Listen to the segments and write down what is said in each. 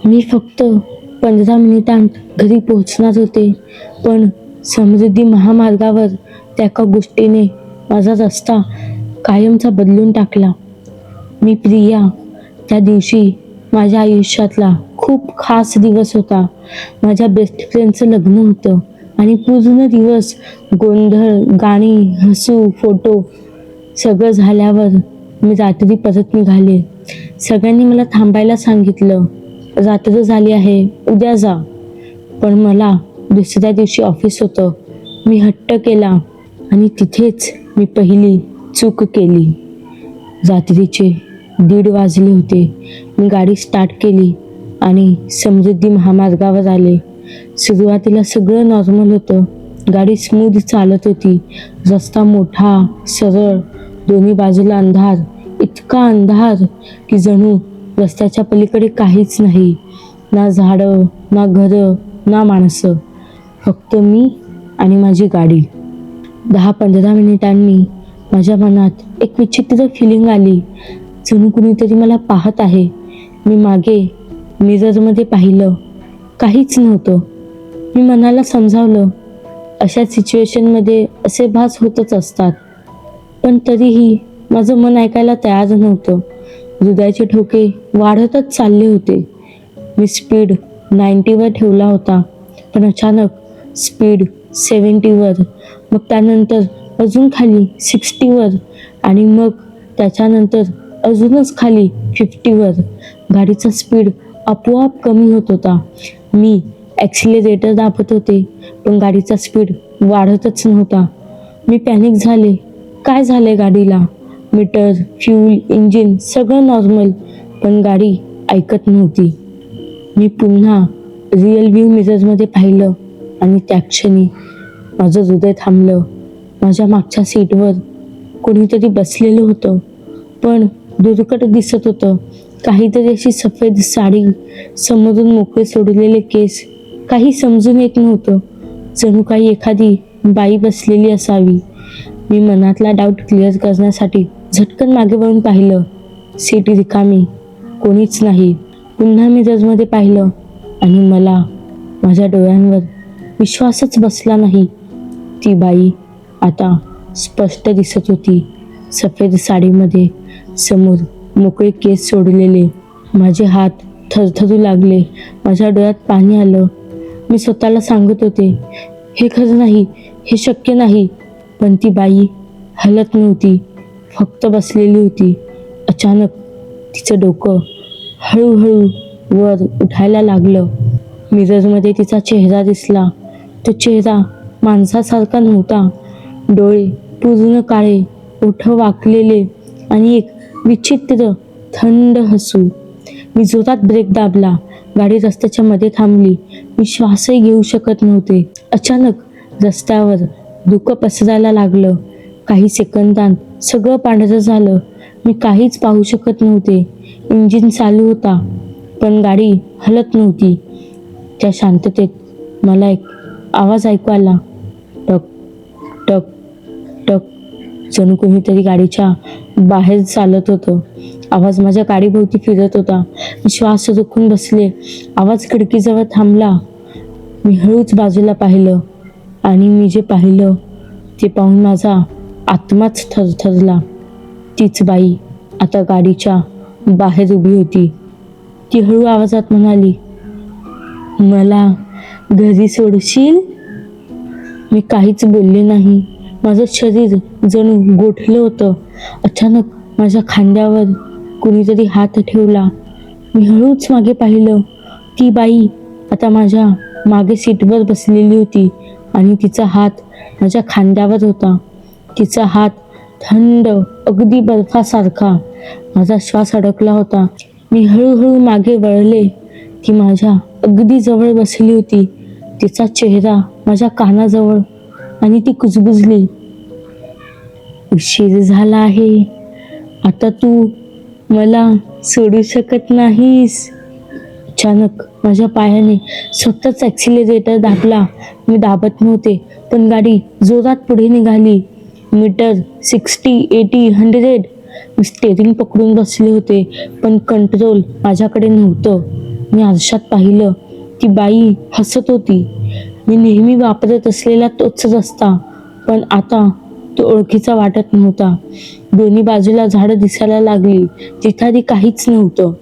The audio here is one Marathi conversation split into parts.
मी फक्त 15 मिनिटांत घरी पोहोचणार होते, पण समृद्धी महामार्गावर त्या एका गोष्टीने माझा रस्ता कायमचा बदलून टाकला. मी प्रिया, त्या दिवशी माझ्या आयुष्यातला खूप खास दिवस होता. माझ्या बेस्ट फ्रेंडचं लग्न होतं आणि पूर्ण दिवस गोंधळ, गाणी, हसू, फोटो सगळं झाल्यावर मी रात्री परत निघाले. सगळ्यांनी मला थांबायला सांगितलं. रात्र झाली आहे, उद्या जा. पण मला दुसऱ्या दिवशी ऑफिस होतं. मी हट्ट केला आणि तिथेच मी पहिली चूक केली. रात्रीचे 1:30 वाजले होते. मी गाडी स्टार्ट केली आणि समृद्धी महामार्गावर आले. सुरुवातीला सगळं नॉर्मल होतं. गाडी स्मूथ चालत होती. रस्ता मोठा, सरळ, दोन्ही बाजूला अंधार, इतका अंधार की जणू रस्त्याच्या पलीकडे काहीच नाही. ना झाडं, ना घरं, ना माणसं, फक्त मी आणि माझी गाडी. 10-15 मिनिटांनी माझ्या मनात एक विचित्र फिलिंग आली, जणू कुणीतरी मला पाहत आहे. मी मागे मिररमध्ये पाहिलं, काहीच नव्हतं. मी मनाला समजावलं, अशा सिच्युएशनमध्ये असे भास होतच असतात. पण तरीही माझं मन ऐकायला तयार नव्हतं. हृदयाचे ठोके वाढतच चालले होते. मी स्पीड 90वर ठेवला होता, पण अचानक स्पीड 70वर, मग त्यानंतर अजून खाली 60वर आणि मग त्याच्यानंतर अजूनच खाली 50वर. गाडीचा स्पीड आपोआप कमी होत होता. मी ॲक्सिलरेटर दाबत होते, पण गाडीचा स्पीड वाढतच नव्हता. मी पॅनिक झाले. काय झालंय गाडीला? मीटर, फ्यूल, इंजिन सगळं नॉर्मल, पण गाडी ऐकत नव्हती. मी पुन्हा रिअल व्ह्यू मिररमध्ये पाहिलं आणि त्या क्षणी माझं हृदय थांबलं. माझ्या मागच्या सीटवर कोणीतरी बसलेलं होतं, पण दुर्गट दिसत होतं. काहीतरी अशी सफेद साडी, समोरून मोकळे सोडलेले केस, काही समजून येत नव्हतं. जणू काही एखादी बाई बसलेली असावी. मी मनातला डाऊट क्लिअर करण्यासाठी झटकन मागे वळून पाहिलं. सीट रिकामी, कोणीच नाही. पुन्हा मिररमध्ये पाहिलं आणि मला माझ्या डोळ्यांवर विश्वासच बसला नाही. ती बाई आता स्पष्ट दिसत होती. सफेद साडीमध्ये, समोर मोकळे केस सोडलेले. माझे हात थरथरू लागले. माझ्या डोळ्यात पाणी आलं. मी स्वतःला सांगत होते, हे खरं नाही, हे शक्य नाही. पण ती बाई हलत नव्हती, फक्त बसलेली होती. अचानक तिचं डोकं हळूहळू वर उठायला लागलं. मिररमध्ये तिचा चेहरा दिसला. तो चेहरा माणसासारखा नव्हता. डोळे पूर्ण काळे, ओठ वाकलेले आणि एक विचित्र थंड हसू. मी जोरात ब्रेक दाबला. गाडी रस्त्याच्या मध्ये थांबली. मी श्वासही घेऊ शकत नव्हते. अचानक रस्त्यावर धुकं पसरायला लागलं. काही सेकंदांत सगळं पांढरं झालं. मी काहीच पाहू शकत नव्हते. इंजिन चालू होता, पण गाडी हलत नव्हती. त्या शांततेत मला एक आवाज ऐकू आला, टक टक टक, जणू कोणीतरी गाडीच्या बाहेर चालत होतं. आवाज माझ्या गाडीभोवती फिरत होता. मी श्वास रोखून बसले. आवाज खिडकीजवळ थांबला. मी हळूच बाजूला पाहिलं आणि मी जे पाहिलं ते पाहून माझा आत्माच थरथरला. तीच बाई आता गाडीच्या बाहेर उभी होती. ती हळू आवाजात म्हणाली, मला घरी सोडशील? मी काहीच बोलले नाही. माझं शरीर जणू गोठलं होतं. अचानक माझ्या खांद्यावर कुणीतरी हात ठेवला. मी हळूच मागे पाहिलं. ती बाई आता माझ्या मागे सीटवर बसलेली होती आणि तिचा हात माझ्या खांद्यावर होता. तिचा हात थंड, अगदी बर्फासारखा. माझा श्वास अडकला होता. मी हळूहळू मागे वळले. ती माझ्या अगदी जवळ बसली होती. तिचा चेहरा माझ्या कानाजवळ आणि ती कुजबुजली, उशीर झाला आहे, आता तू मला सोडू शकत नाहीस. अचानक माझ्या पायाने स्वतःच ॲक्सिलरेटर दाबला. मी दाबत नव्हते, पण गाडी जोरात पुढे निघाली. मीटर 60, 80, 100. मी स्टेरिंग पकडून बसले होते, पण कंट्रोल माझ्याकडे नव्हतं. मी आरशात पाहिलं. ती बाई हसत होती. मी नेहमी वापरत असलेला तोच रस्ता, पण आता तो ओळखीचा वाटत नव्हता. दोन्ही बाजूला झाडं दिसायला लागली, जिथं आधी काहीच नव्हतं.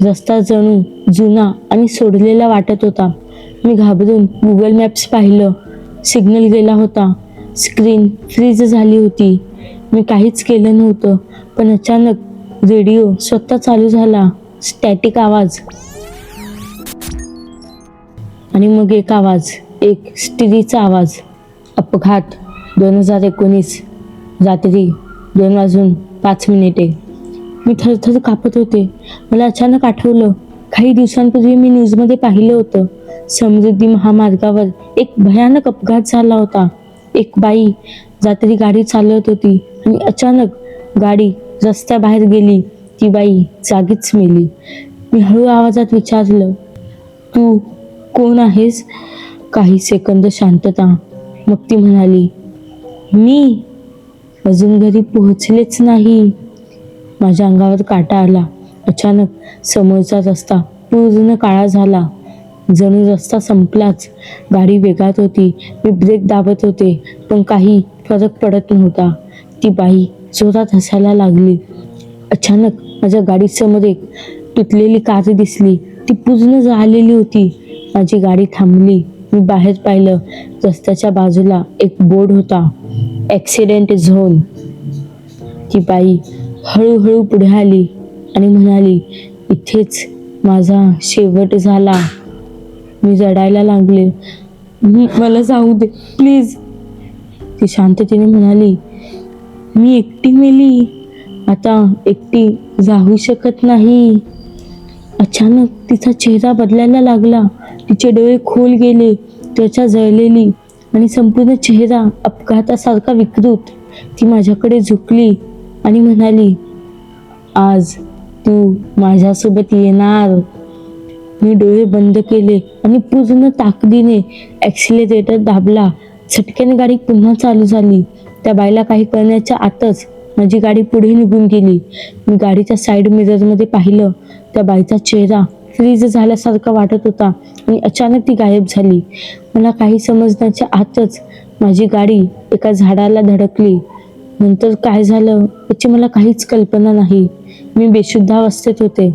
रस्ता जणू जुना आणि सोडलेला वाटत होता. मी घाबरून गुगल मॅप्स पाहिलं. सिग्नल गेला होता. स्क्रीन फ्रीज झाली होती. मी काहीच केलं नव्हतं, पण अचानक रेडिओ स्वतः चालू झाला. स्टॅटिक आवाज. आणि मग एक आवाज, एक स्त्रीचा आवाज. अपघात 2019, रात्री 2:05. मी थरथर कापत होते. मला अचानक आठवलं, काही दिवसांपूर्वी मी न्यूजमध्ये पाहिलं होतं. समृद्धी महामार्गावर एक भयानक अपघात झाला होता. एक बाई रात्री गाडी चालवत होती आणि अचानक गाडी रस्त्याबाहेर गेली. ती बाई जागीच मेली. मी हळू आवाजात विचारलं, तू कोण आहेस? काही सेकंद शांतता. मग ती म्हणाली, मी अजून घरी पोहोचलेच नाही. माझ्या अंगावर काटा आला. अचानक समोरचा रस्ता पूर्ण काळा झाला. जणू रस्ता संपलाच. गाडी वेगात होती. मी ब्रेक दाबत होते, पण काही फरक पडत नव्हता. ती बाई जोरात हसायला लागली. अचानक माझ्या गाडीसमोर एक तुटलेली कार दिसली. ती पूर्ण जळालेली होती. माझी गाडी थांबली. मी बाहेर पाहिलं. रस्त्याच्या बाजूला एक बोर्ड होता, ॲक्सिडेंट झोन. ती बाई हळूहळू पुढे आली आणि म्हणाली, इथेच माझा शेवट झाला. मी रडायला लागले. मला जाऊ दे प्लीज. ती शांततेने म्हणाली, मी एकटी मेली, आता एकटी जाऊ शकत नाही. अचानक तिचा चेहरा बदलायला लागला. तिचे डोळे खोल गेले, त्वचा जळलेली आणि संपूर्ण चेहरा अपघातासारखा विकृत. ती माझ्याकडे झुकली आणि म्हणाली, आज तू माझ्यासोबत येणार. मी डोळे बंद केले आणि पूर्ण ताकदीने ॲक्सिलरेटर दाबला. झटक्याने गाडी पुन्हा चालू झाली. त्या बाईला काही कळण्याच्या आतच माझी गाडी पुढे निघून गेली. मी गाडीच्या साईड मिररमध्ये पाहिलं. त्या बाईचा चेहरा फ्रीज झाल्यासारखा वाटत होता आणि अचानक ती गायब झाली. मला काही समजण्याच्या आतच माझी गाडी एका झाडाला धडकली. नंतर काय झालं याची मला काहीच कल्पना नाही. मी बेशुद्धावस्थेत होते.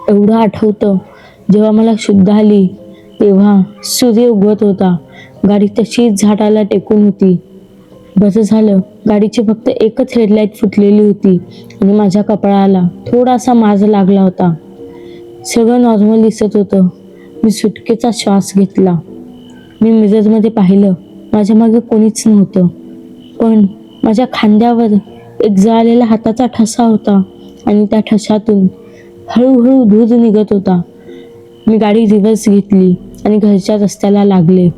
एवढं आठवतं, जेव्हा मला शुद्ध आली तेव्हा सूर्य उगवत होता. गाडी तशीच झाडाला टेकून होती. बरं झालं, गाडीची फक्त एकच हेडलाईट फुटलेली होती आणि माझ्या कपाळाला थोडासा माज लागला होता. सगळं नॉर्मल दिसत होतं. मी सुटकेचा श्वास घेतला. मी मिररमध्ये पाहिलं. माझ्या मागे कोणीच नव्हतं, पण माझ्या खांद्यावर एक जळालेला हाताचा ठसा होता आणि त्या ठशातून हळूहळू धूर निघत होता. मी गाडी रिव्हर्स घेतली आणि घरच्या रस्त्याला लागले.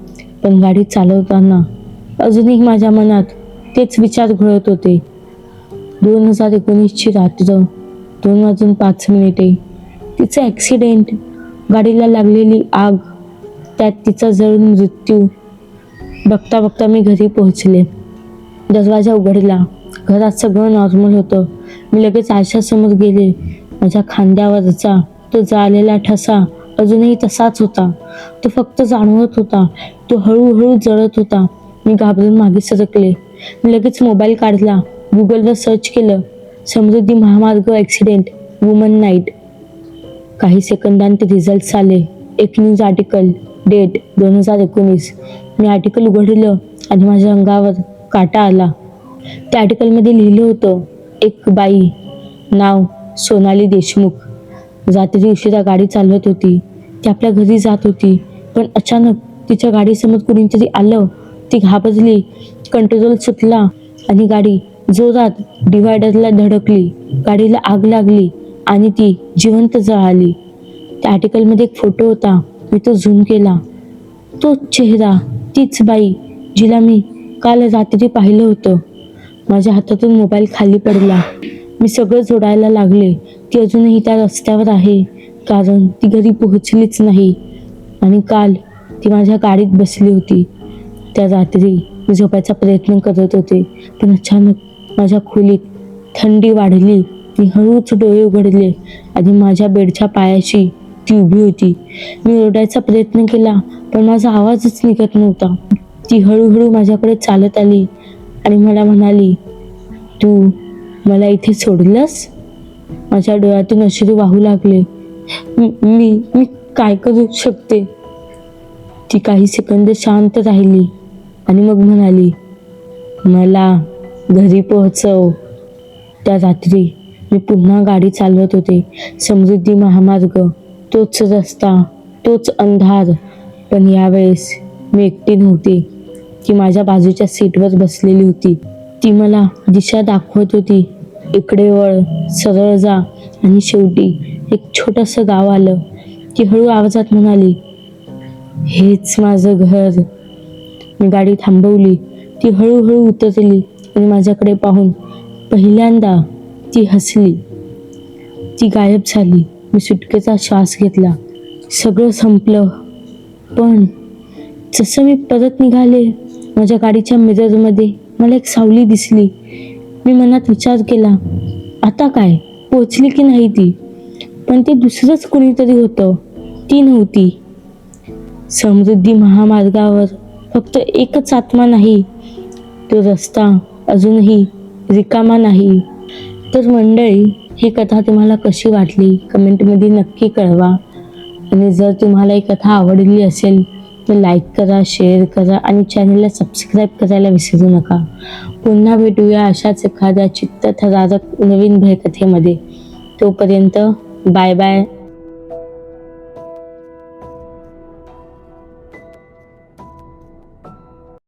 पण गाडी चालवताना अजूनही माझ्या मनात तेच विचार घोळत होते. 2019ची रात्र, 2:05. तिचं ॲक्सिडेंट, गाडीला लागलेली आग, त्यात तिचा जळून मृत्यू. बघता बघता मी घरी पोहोचले. दरवाजा उघडला. घरात सगळं नॉर्मल होतं. मी लगेच आरशासमोर गेले. माझ्या खांद्यावरचा तो जळालेला ठसा अजूनही तसाच होता. तो फक्त जाणवत होता. तो हळूहळू जळत होता. मी घाबरून मागे सरकले. मी लगेच मोबाईल काढला. गुगलवर सर्च केलं, समृद्धी महामार्ग ॲक्सिडेंट, वुमन नाईट. काही सेकंदांत रिझल्ट्स आले. एक न्यूज आर्टिकल, डेट 2019. मी आर्टिकल उघडलं आणि माझ्या अंगावर काटा आला. त्या आर्टिकलमध्ये लिहिलं होतं, एक बाई, नाव सोनाली देशमुख, रात्री उशिरा गाडी चालवत होती. ती आपल्या घरी जात होती, पण अचानक तिच्या गाडीसमोर कुणीतरी आलं. ती घाबरली. कंट्रोल सुटला आणि गाडी जोरात डिव्हायडरला धडकली. गाडीला आग लागली आणि ती जिवंत जळाली. त्या आर्टिकलमध्ये एक फोटो होता. मी तो झूम केला. तोच चेहरा, तीच बाई जिला मी काल रात्री पाहिलं होतं. माझ्या हातातून मोबाईल खाली पडला. मी सगळं जोडायला लागले. ती अजूनही त्या रस्त्यावर आहे, कारण ती घरी पोहोचलीच नाही. आणि काल ती माझ्या गाडीत बसली होती. त्या रात्री मी झोपायचा प्रयत्न करत होते, पण अचानक माझ्या खोलीत थंडी वाढली. मी हळूच डोळे उघडले आणि माझ्या बेडच्या पायाशी ती उभी होती. मी ओरडायचा प्रयत्न केला, पण माझा आवाजच निघत नव्हता. ती हळूहळू माझ्याकडे चालत आली आणि मला म्हणाली, तू मला इथे सोडलंस? माझ्या डोळ्यातून अश्रू वाहू लागले. मी मी काय करू शकते? ती काही सेकंद शांत राहिली आणि मग म्हणाली, मला घरी पोहोचव. त्या रात्री मी पुन्हा गाडी चालवत होते. समृद्धी महामार्ग, तोच रस्ता, तोच अंधार. पण यावेळेस मी एकटी नव्हती. ती माझ्या बाजूच्या सीटवर बसलेली होती. ती मला दिशा दाखवत होती. इकडे वळ, सरळ जा आणि शेवटी एक छोटंसं गाव आलं. ती हळू आवाजात म्हणाली, हेच माझं घर. मी गाडी थांबवली. ती हळूहळू उतरली आणि माझ्याकडे पाहून पहिल्यांदा ती हसली. ती गायब झाली. मी सुटकेचा श्वास घेतला. सगळं संपलं. पण जसं मी परत निघाले, माझ्या गाडीच्या मिररमध्ये मला एक सावली दिसली. मी मनात विचार केला, आता काय, पोचली की नाही ती? पण ते दुसरंच कोणीतरी होतं, ती नव्हती. समृद्धी महामार्गावर फक्त एकच आत्मा नाही, तो रस्ता अजूनही रिकामा नाही. तर मंडळी, ही कथा तुम्हाला कशी वाटली कमेंटमध्ये नक्की कळवा. आणि जर तुम्हाला ही कथा आवडली असेल तर लाईक करा, शेअर करा आणि चॅनलला सबस्क्राईब करायला विसरू नका. पुन्हा भेटूया अशाच एखाद्या चित्तथरारक नवीन भयकथेमध्ये. तोपर्यंत बाय बाय.